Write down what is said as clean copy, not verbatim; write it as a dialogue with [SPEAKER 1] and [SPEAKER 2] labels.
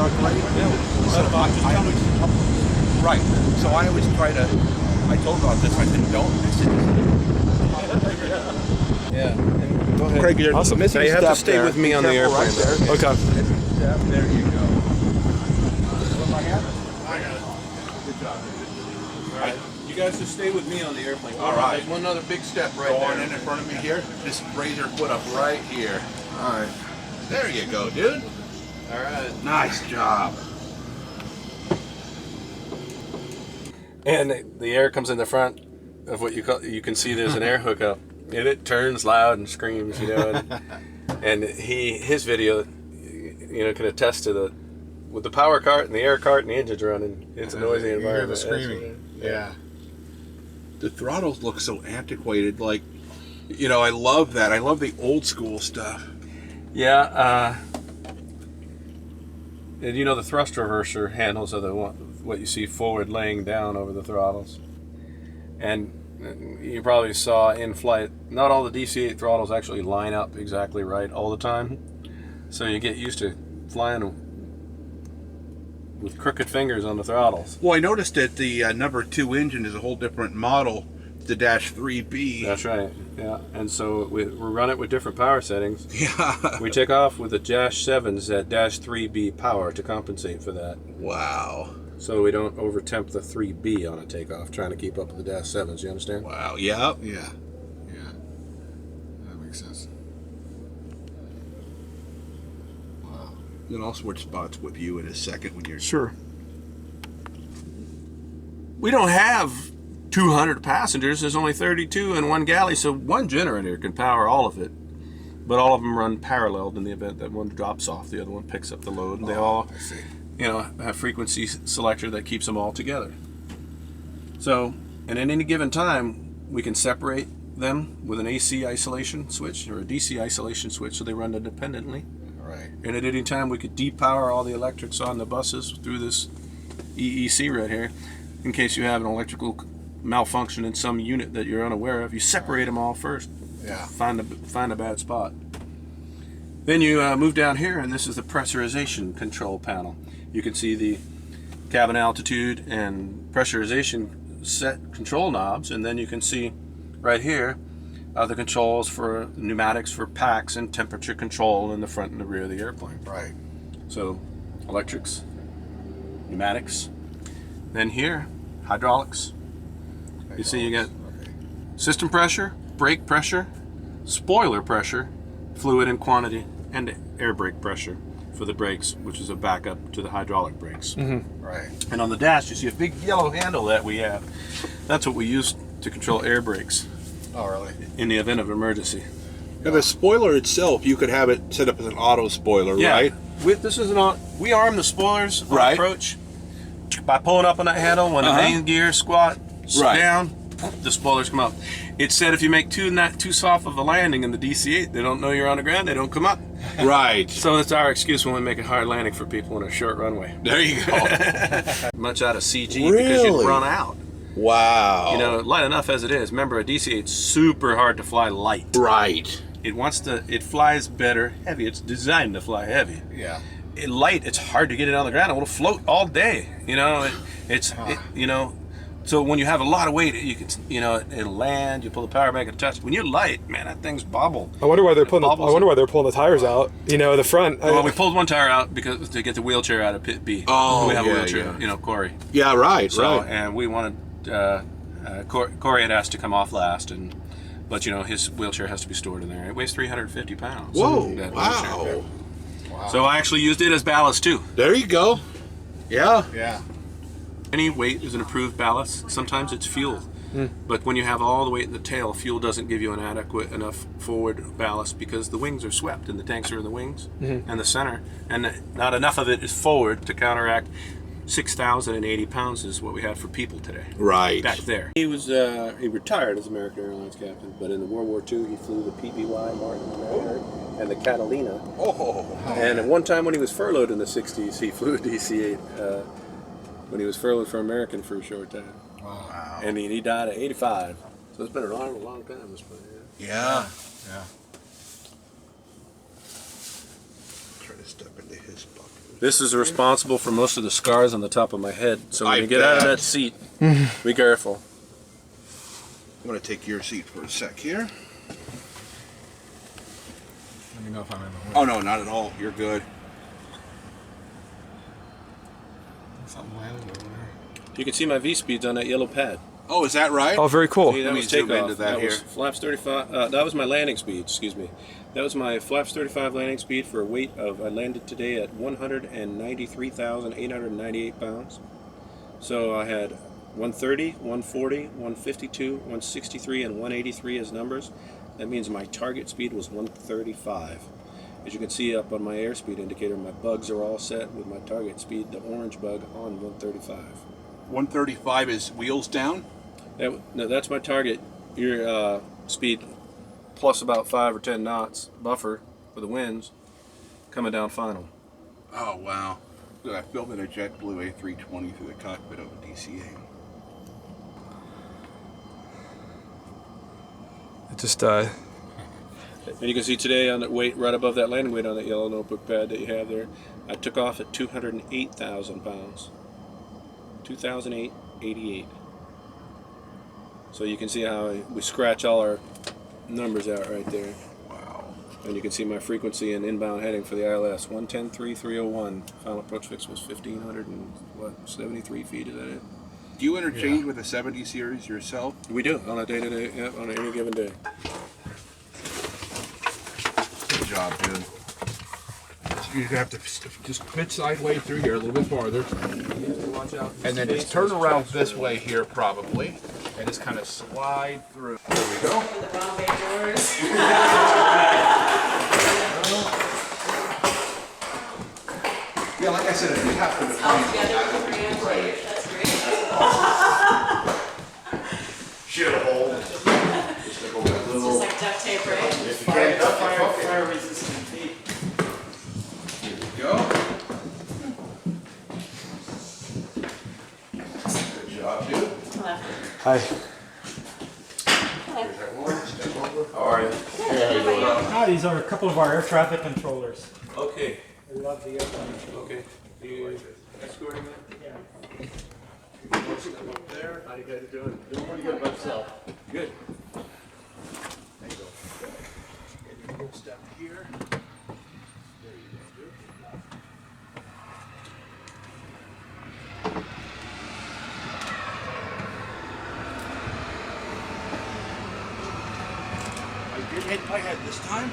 [SPEAKER 1] out great.
[SPEAKER 2] Yeah,
[SPEAKER 1] So right. So I always try to, I told about this, I said, don't miss it.
[SPEAKER 2] yeah. Go ahead.
[SPEAKER 1] Craig, you're
[SPEAKER 3] Awesome.
[SPEAKER 1] missing
[SPEAKER 2] Now you have to
[SPEAKER 1] step
[SPEAKER 2] stay
[SPEAKER 1] there.
[SPEAKER 2] with me
[SPEAKER 1] Be
[SPEAKER 2] on the
[SPEAKER 1] careful
[SPEAKER 2] airplane.
[SPEAKER 1] right there.
[SPEAKER 3] Okay.
[SPEAKER 1] Missing step, there you go. What I have? I got it. Good job.
[SPEAKER 2] All right. You guys just stay with me on the airplane.
[SPEAKER 1] All right.
[SPEAKER 2] There's one other big step right
[SPEAKER 1] Go
[SPEAKER 2] there.
[SPEAKER 1] on in front of me here. Just raise your foot up right here. All right. There you go, dude.
[SPEAKER 2] All right.
[SPEAKER 1] Nice job.
[SPEAKER 2] And the air comes in the front of what you can see there's an air hookup. And it turns loud and screams, you know. And his video, you know, can attest to with the power cart and the air cart and the engine's running, it's a noisy environment.
[SPEAKER 3] The screaming. Yeah.
[SPEAKER 1] The throttles look so antiquated. Like, you know, I love that. I love the old school stuff.
[SPEAKER 2] Yeah. And you know, the thrust reverser handles are what you see forward laying down over the throttles. And you probably saw in flight, not all the DC-8 throttles actually line up exactly right all the time. So you get used to flying with crooked fingers on the throttles.
[SPEAKER 1] Well, I noticed that the number 2 engine is a whole different model, the Dash 3B.
[SPEAKER 2] That's right, yeah. And so we run it with different power settings.
[SPEAKER 1] Yeah.
[SPEAKER 2] We take off with the Dash 7s at Dash 3B power to compensate for that.
[SPEAKER 1] Wow.
[SPEAKER 2] So we don't overtemp the 3B on a takeoff, trying to keep up with the Dash 7s, you understand?
[SPEAKER 1] Wow, yeah.
[SPEAKER 3] Yeah. Yeah. That makes sense. Wow.
[SPEAKER 1] Then I'll switch spots with you in a second when you're...
[SPEAKER 3] Sure.
[SPEAKER 2] We don't have 200 passengers. There's only 32 in one galley, so one generator can power all of it. But all of them run paralleled in the event that one drops off, the other one picks up the load, and they all,
[SPEAKER 3] I see.
[SPEAKER 2] you know, have frequency selector that keeps them all together. So, and at any given time, we can separate them with an AC isolation switch or a DC isolation switch, so they run independently.
[SPEAKER 3] Right.
[SPEAKER 2] And at any time, we could depower all the electrics on the buses through this EEC right here, in case you have an electrical malfunction in some unit that you're unaware of. You separate them all first.
[SPEAKER 3] Yeah.
[SPEAKER 2] Find a bad spot. Then you move down here, and this is the pressurization control panel. You can see the cabin altitude and pressurization set control knobs, and then you can see right here the controls for pneumatics for packs and temperature control in the front and the rear of the airplane.
[SPEAKER 3] Right.
[SPEAKER 2] So electrics, pneumatics, then here hydraulics. You see you get
[SPEAKER 3] Okay.
[SPEAKER 2] system pressure, brake pressure, spoiler pressure, fluid and quantity, and air brake pressure for the brakes, which is a backup to the hydraulic brakes.
[SPEAKER 3] Right.
[SPEAKER 2] And on the dash, you see a big yellow handle that we have. That's what we use to control air brakes
[SPEAKER 3] Oh, really?
[SPEAKER 2] in the event of emergency.
[SPEAKER 1] Now, the spoiler itself, you could have it set up as an auto spoiler, right?
[SPEAKER 2] This is we arm the spoilers on
[SPEAKER 1] Right.
[SPEAKER 2] approach by pulling up on that handle when the main gear squat
[SPEAKER 1] Right.
[SPEAKER 2] down. The spoilers come up. It said if you make too soft of a landing in the DC-8, they don't know you're on the ground, they don't come up.
[SPEAKER 1] Right.
[SPEAKER 2] So that's our excuse when we make a hard landing for people in a short runway.
[SPEAKER 1] There you go.
[SPEAKER 2] Much out of CG because
[SPEAKER 1] Really?
[SPEAKER 2] you'd run out.
[SPEAKER 1] Wow.
[SPEAKER 2] You know, light enough as it is. Remember, a DC-8's super hard to fly light.
[SPEAKER 1] Right.
[SPEAKER 2] It flies better heavy. It's designed to fly heavy.
[SPEAKER 3] Yeah.
[SPEAKER 2] Light, it's hard to get it on the ground. It will float all day. You know, you know. So when you have a lot of weight, you can, you know, it'll land. You pull the power back and touch. When you're light, man, that thing's bobble.
[SPEAKER 3] I wonder why they're pulling. I wonder why they're pulling the tires out. You know, the front.
[SPEAKER 2] Well, we pulled one tire out because to get the wheelchair out of pit B.
[SPEAKER 1] Oh,
[SPEAKER 2] we have
[SPEAKER 1] yeah,
[SPEAKER 2] a wheelchair.
[SPEAKER 1] yeah.
[SPEAKER 2] You know, Corey.
[SPEAKER 1] Yeah, right,
[SPEAKER 2] So
[SPEAKER 1] right.
[SPEAKER 2] and we wanted Corey had asked to come off last, but you know his wheelchair has to be stored in there. It weighs 350 pounds.
[SPEAKER 1] Whoa,
[SPEAKER 2] that
[SPEAKER 1] wow.
[SPEAKER 2] wheelchair. So I actually used it as ballast too.
[SPEAKER 1] There you go. Yeah.
[SPEAKER 3] Yeah.
[SPEAKER 2] Any weight is an approved ballast. Sometimes it's fuel. But when you have all the weight in the tail, fuel doesn't give you an adequate enough forward ballast because the wings are swept and the tanks are in the wings and the center, and not enough of it is forward to counteract 6,080 pounds is what we had for people today.
[SPEAKER 1] Right.
[SPEAKER 2] Back there. He was he retired as American Airlines captain, but in the World War II he flew the PBY Martin Manhart and the Catalina.
[SPEAKER 1] Oh.
[SPEAKER 2] And at one time when he was furloughed in the 60s, he flew a DC-8 when he was furloughed for American for a short time.
[SPEAKER 3] Wow.
[SPEAKER 2] And he died at 85. So it's been a long time, this plane.
[SPEAKER 1] Yeah.
[SPEAKER 3] Yeah.
[SPEAKER 1] Try to step into his bucket.
[SPEAKER 2] This is responsible for most of the scars on the top of my head. So when
[SPEAKER 1] I
[SPEAKER 2] you get out of
[SPEAKER 1] bet.
[SPEAKER 2] that seat, be careful.
[SPEAKER 1] I'm going to take your seat for a sec here.
[SPEAKER 3] Let me know if I'm in the way.
[SPEAKER 1] Oh, no, not at all. You're good.
[SPEAKER 3] Something landed over there.
[SPEAKER 2] You can see my V-speeds on that yellow pad.
[SPEAKER 1] Oh, is that right?
[SPEAKER 3] Oh, very cool.
[SPEAKER 2] See, that
[SPEAKER 1] Let me
[SPEAKER 2] was
[SPEAKER 1] zoom
[SPEAKER 2] takeoff.
[SPEAKER 1] into that here.
[SPEAKER 2] was flaps 35. That was my landing speed. Excuse me. That was my flaps 35 landing speed for a weight of. I landed today at 193,898 pounds. So I had 130, 140, 152, 163, and 183 as numbers. That means my target speed was 135. As you can see up on my airspeed indicator, my bugs are all set with my target speed, the orange bug, on 135.
[SPEAKER 1] 135 is wheels down?
[SPEAKER 2] No, that's my target. Your speed plus about 5 or 10 knots buffer for the winds coming down final.
[SPEAKER 1] Oh, wow. Look, I filmed in a JetBlue A320 through the cockpit of a DC-8.
[SPEAKER 3] It just
[SPEAKER 2] And you can see today on the weight right above that landing weight on that yellow notebook pad that you have there, I took off at 208,000 pounds. 2,088. So you can see how we scratch all our numbers out right there.
[SPEAKER 1] Wow.
[SPEAKER 2] And you can see my frequency and inbound heading for the ILS, 110.3301. Final approach fix was 1,573 feet, is that it?
[SPEAKER 1] Do you interchange with the 70 series yourself?
[SPEAKER 2] We do, on a day-to-day, yeah, on any given day.
[SPEAKER 1] Good job, dude. You have to just quit sideways through here a little bit farther. And then just turn around this way here, probably. And just kind of slide through. There we go.
[SPEAKER 4] The wrong bay doors.
[SPEAKER 1] Yeah, like I said, if you happen to
[SPEAKER 4] All
[SPEAKER 1] find
[SPEAKER 4] together with the grand shape. That's great.
[SPEAKER 1] shit hole, just go that
[SPEAKER 4] It's
[SPEAKER 1] little.
[SPEAKER 4] just like duct tape, right?
[SPEAKER 1] If you can't duck it, fuck it.
[SPEAKER 5] Fire resistant tape.
[SPEAKER 1] Here we go. Good job, dude.
[SPEAKER 4] Left.
[SPEAKER 3] Hi.
[SPEAKER 1] Here's that one. Step over.
[SPEAKER 2] How are you?
[SPEAKER 5] Ah, these are a couple of our air traffic controllers.
[SPEAKER 2] Okay.
[SPEAKER 5] I love the airplane.
[SPEAKER 2] Okay. You escorting that?
[SPEAKER 5] Yeah.
[SPEAKER 2] Up there. How you guys doing?
[SPEAKER 5] Doing pretty good by myself.
[SPEAKER 2] Good.
[SPEAKER 1] There you go. Get your little step here. There you go, dude. I did hit my head this time.